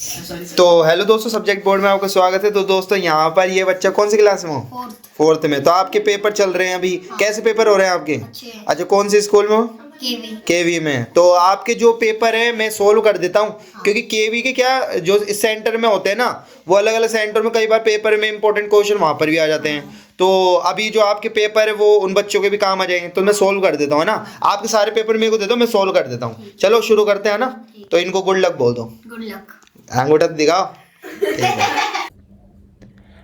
तो हेलो दोस्तों, subject board में आपका स्वागत है। तो दोस्तों यहाँ पर ये बच्चा कौन सी क्लास में हो? फोर्थ में। तो आपके पेपर चल रहे हैं अभी। कैसे पेपर हो रहे हैं आपके? अच्छा, कौन से स्कूल में हो? केवी में। तो आपके जो पेपर है मैं सोल्व कर देता हूँ, क्योंकि केवी के क्या जो इस सेंटर में होते हैं ना, वो अलग अलग सेंटर में कई बार पेपर में इंपॉर्टेंट क्वेश्चन वहाँ पर भी आ जाते हैं। तो अभी जो आपके पेपर है वो उन बच्चों के भी काम आ जाएंगे, तो मैं सोल्व कर देता हूँ, है ना। आपके सारे पेपर मेरे को दे दो, मैं सोल्व कर देता हूँ। चलो शुरू करते हैं ना। तो इनको गुड लक बोल दो। Good luck. अंगूठा दिखाओ। ठीक है।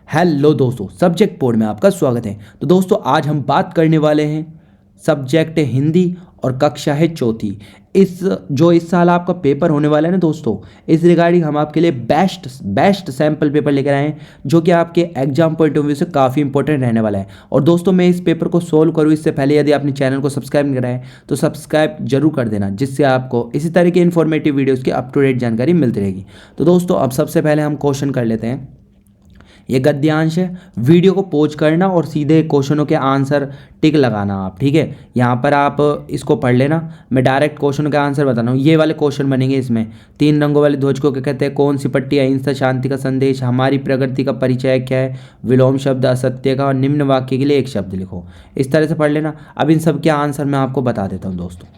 हेलो दोस्तों, सब्जेक्ट बोर्ड में आपका स्वागत है। तो दोस्तों आज हम बात करने वाले हैं सब्जेक्ट है हिंदी और कक्षा है चौथी। इस साल आपका पेपर होने वाला है ना दोस्तों, इस रिगार्डिंग हम आपके लिए बेस्ट सैम्पल पेपर लेकर आए हैं, जो कि आपके एग्जाम पॉइंट ऑफ व्यू से काफ़ी इंपॉर्टेंट रहने वाला है। और दोस्तों मैं इस पेपर को सोल्व करूँ इससे पहले यदि आपने चैनल को सब्सक्राइब नहीं करा है तो सब्सक्राइब जरूर कर देना, जिससे आपको इसी तरह के इन्फॉर्मेटिव वीडियोज़ की अप टू डेट जानकारी मिलती रहेगी। तो दोस्तों अब सबसे पहले हम क्वेश्चन कर लेते हैं। ये गद्यांश है। वीडियो को पॉज करना और सीधे क्वेश्चनों के आंसर टिक लगाना आप, ठीक है। यहाँ पर आप इसको पढ़ लेना, मैं डायरेक्ट क्वेश्चनों के आंसर बता रहा हूँ। ये वाले क्वेश्चन बनेंगे। इसमें 3 रंगों वाले ध्वज को क्या कहते हैं? कौन सी पट्टी अहिंसा शांति का संदेश? हमारी प्रगति का परिचय क्या है? विलोम शब्द असत्य का। और निम्न वाक्य के लिए एक शब्द लिखो। इस तरह से पढ़ लेना। अब इन सब के आंसर मैं आपको बता देता हूँ दोस्तों।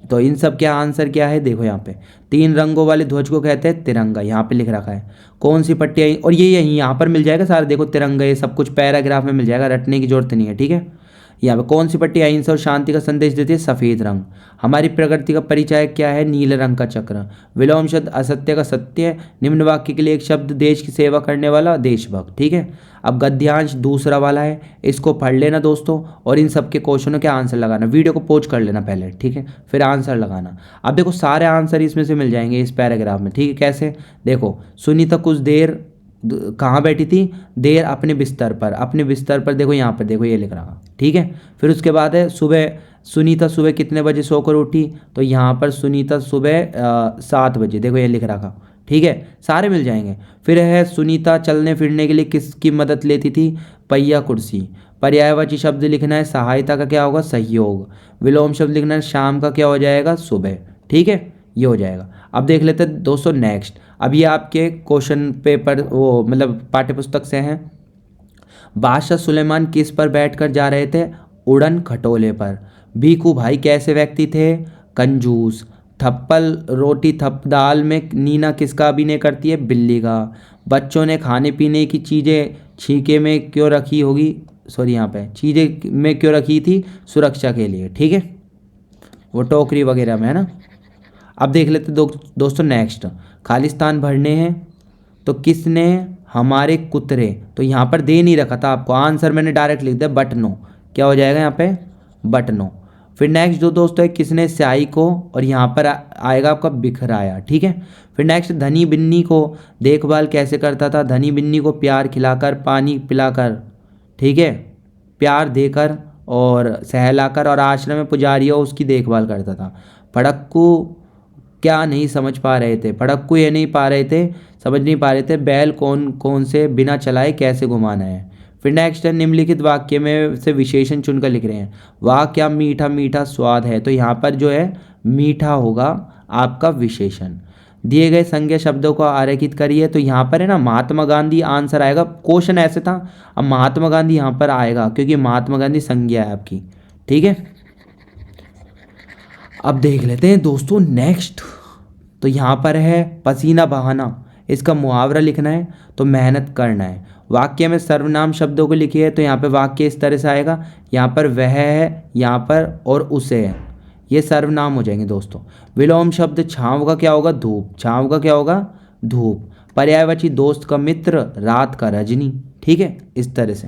तो इन सब के आंसर क्या है? देखो यहाँ पे 3 रंगों वाले ध्वज को कहते हैं तिरंगा, यहाँ पे लिख रखा है। कौन सी पट्टी आई? और ये यहीं यहाँ पर मिल जाएगा सारा, देखो तिरंगा, ये सब कुछ पैराग्राफ में मिल जाएगा, रटने की जरूरत नहीं है, ठीक है। यहाँ पे कौन सी पट्टी अहिंसा और शांति का संदेश देती है? सफ़ेद रंग। हमारी प्रकृति का परिचय क्या है? नीले रंग का चक्र। विलोम शब्द असत्य का सत्य। निम्न वाक्य के लिए एक शब्द देश की सेवा करने वाला, देशभक्त, ठीक है। अब गद्यांश दूसरा वाला है, इसको पढ़ लेना दोस्तों और इन सब के क्वेश्चनों के आंसर लगाना। वीडियो को पॉज कर लेना पहले, ठीक है, फिर आंसर लगाना। अब देखो सारे आंसर इसमें से मिल जाएंगे इस पैराग्राफ में, ठीक है। कैसे? देखो, सुनीता कुछ देर कहाँ बैठी थी? देर अपने बिस्तर पर। अपने बिस्तर पर देखो, यहाँ पर देखो ये लिख रहा, ठीक है। फिर उसके बाद है सुनीता सुबह कितने बजे सोकर उठी? तो यहाँ पर सुनीता सुबह 7 बजे, देखो ये लिख रखा, ठीक है। सारे मिल जाएंगे। फिर है सुनीता चलने फिरने के लिए किसकी मदद लेती थी? पहिया कुर्सी। पर्यायवाची शब्द लिखना है, सहायता का क्या होगा? सहयोग। विलोम शब्द लिखना है, शाम का क्या हो जाएगा? सुबह, ठीक है, ये हो जाएगा। अब देख लेते हैं दोस्तों नेक्स्ट। अब ये आपके क्वेश्चन पेपर वो मतलब पाठ्यपुस्तक से हैं। बादशाह सुलेमान किस पर बैठकर जा रहे थे? उड़न खटोले पर। भीखू भाई कैसे व्यक्ति थे? कंजूस। थप्पल रोटी थप दाल में नीना किसका अभिनय करती है? बिल्ली का। बच्चों ने खाने पीने की चीज़ें छीके में क्यों रखी होगी? सॉरी, यहाँ पे चीज़ें में क्यों रखी थी? सुरक्षा के लिए, ठीक है, वो टोकरी वगैरह में, है ना। अब देख लेते दोस्तों नेक्स्ट। खालिस्तान भरने हैं तो किसने? हमारे कुतरे। तो यहाँ पर दे नहीं रखा था आपको, आंसर मैंने डायरेक्ट लिख दिया बटनो। क्या हो जाएगा यहाँ पे? बटनो। फिर नेक्स्ट जो दोस्तों है, किसने स्याही को? और यहाँ पर आएगा आपका बिखराया, ठीक है। फिर नेक्स्ट, धनी बिन्नी को देखभाल कैसे करता था? धनी बिन्नी को प्यार खिलाकर, पानी पिलाकर, ठीक है, प्यार देकर और सहलाकर, और आश्रम में पुजारियों उसकी देखभाल करता था। फड़क्कू क्या नहीं समझ पा रहे थे? फड़क्कू ये नहीं पा रहे थे, समझ नहीं पा रहे थे बैल कौन कौन से बिना चलाए कैसे घुमाना है। फिर नेक्स्ट है, निम्नलिखित वाक्य में से विशेषण चुनकर लिख रहे हैं। वाह क्या मीठा मीठा स्वाद है। तो यहाँ पर जो है मीठा होगा आपका विशेषण। दिए गए संज्ञा शब्दों को आरेखित करिए। तो यहाँ पर है ना महात्मा गांधी आंसर आएगा। क्वेश्चन ऐसे था, अब महात्मा गांधी यहाँ पर आएगा क्योंकि महात्मा गांधी संज्ञा है आपकी, ठीक है। अब देख लेते हैं दोस्तों नेक्स्ट। तो यहाँ पर है पसीना बहाना, इसका मुहावरा लिखना है, तो मेहनत करना है। वाक्य में सर्वनाम शब्दों को लिखिए। तो यहाँ पे वाक्य इस तरह से आएगा, यहाँ पर वह है, यहाँ पर और उसे है, ये सर्वनाम हो जाएंगे दोस्तों। विलोम शब्द छाँव का क्या होगा? धूप। छाँव का क्या होगा? धूप। पर्यायवाची दोस्त का मित्र, रात का रजनी, ठीक है, इस तरह से।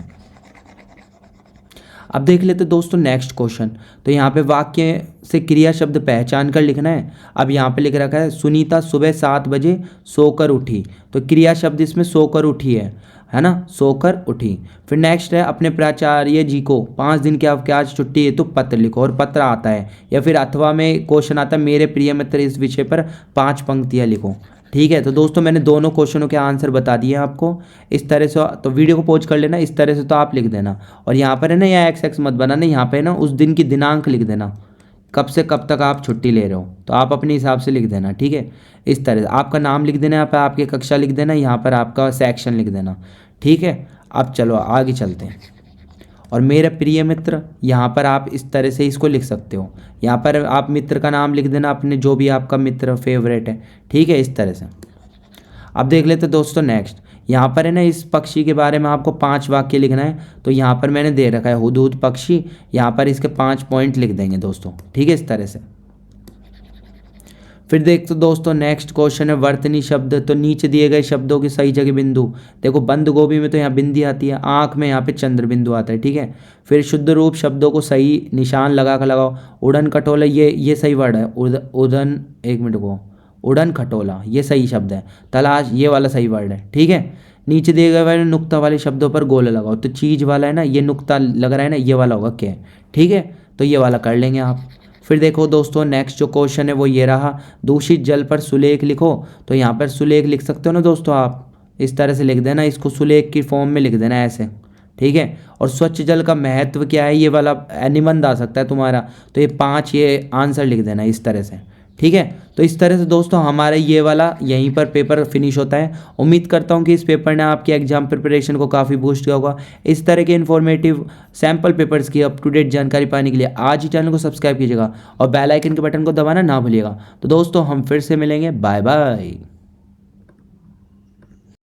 अब देख लेते दोस्तों नेक्स्ट क्वेश्चन। तो यहाँ पे वाक्य से क्रिया शब्द पहचान कर लिखना है। अब यहाँ पे लिख रखा है सुनीता सुबह 7 बजे सोकर उठी। तो क्रिया शब्द इसमें सोकर उठी है ना, सोकर उठी। फिर नेक्स्ट है, अपने प्राचार्य जी को 5 दिन के अवकाश छुट्टी हेतु पत्र लिखो। और पत्र आता है, या फिर अथवा में क्वेश्चन आता है, मेरे प्रिय मित्र इस विषय पर 5 पंक्तियाँ लिखो, ठीक है। तो दोस्तों मैंने दोनों क्वेश्चनों के आंसर बता दिए आपको इस तरह से। तो वीडियो को पॉज कर लेना, इस तरह से तो आप लिख देना। और यहाँ पर है ना, यहाँ एक्स मत बनाना, यहाँ पे ना उस दिन की दिनांक लिख देना, कब से कब तक आप छुट्टी ले रहे हो, तो आप अपने हिसाब से लिख देना, ठीक है। इस तरह से आपका नाम लिख देना, यहाँ पर आपकी कक्षा लिख देना, यहाँ पर आपका सेक्शन लिख देना, ठीक है। अब चलो आगे चलते हैं। और मेरे प्रिय मित्र, यहाँ पर आप इस तरह से इसको लिख सकते हो, यहाँ पर आप मित्र का नाम लिख देना अपने, जो भी आपका मित्र फेवरेट है, ठीक है, इस तरह से। अब देख लेते दोस्तों नेक्स्ट। यहाँ पर है ना, इस पक्षी के बारे में आपको 5 वाक्य लिखना है। तो यहाँ पर मैंने दे रखा है हुदहुद पक्षी, यहाँ पर इसके 5 पॉइंट लिख देंगे दोस्तों, ठीक है, इस तरह से। फिर देखते दोस्तों नेक्स्ट क्वेश्चन है वर्तनी शब्द। तो नीचे दिए गए शब्दों की सही जगह बिंदु। देखो बंद गोभी में तो यहाँ बिंदी आती है, आँख में यहाँ पे चंद्र बिंदु आता है, ठीक है। फिर शुद्ध रूप शब्दों को सही निशान लगा कर लगाओ। उड़न खटोला, ये सही वर्ड है। उड़न, एक मिनट को, उड़न खटोला ये सही शब्द है। तलाश, ये वाला सही वर्ड है, ठीक है। नीचे दिए गए वाले नुक्ता वाले शब्दों पर गोला लगाओ। तो चीज़ वाला है ना, ये नुक्ता लग रहा है ना, ये वाला होगा क्या, ठीक है। तो ये वाला कर लेंगे आप। फिर देखो दोस्तों नेक्स्ट जो क्वेश्चन है वो ये रहा, दूषित जल पर सुलेख लिखो। तो यहाँ पर सुलेख लिख सकते हो ना दोस्तों, आप इस तरह से लिख देना, इसको सुलेख की फॉर्म में लिख देना ऐसे, ठीक है। और स्वच्छ जल का महत्व क्या है, ये वाला निबंध आ सकता है तुम्हारा। तो ये 5 ये आंसर लिख देना इस तरह से, ठीक है। तो इस तरह से दोस्तों हमारा ये वाला यहीं पर पेपर फिनिश होता है। उम्मीद करता हूँ कि इस पेपर ने आपकी एग्जाम प्रिपरेशन को काफ़ी बूस्ट किया होगा। इस तरह के इन्फॉर्मेटिव सैम्पल पेपर्स की अप टू डेट जानकारी पाने के लिए आज ही चैनल को सब्सक्राइब कीजिएगा और बेल आइकन के बटन को दबाना ना भूलिएगा। तो दोस्तों हम फिर से मिलेंगे, बाय बाय।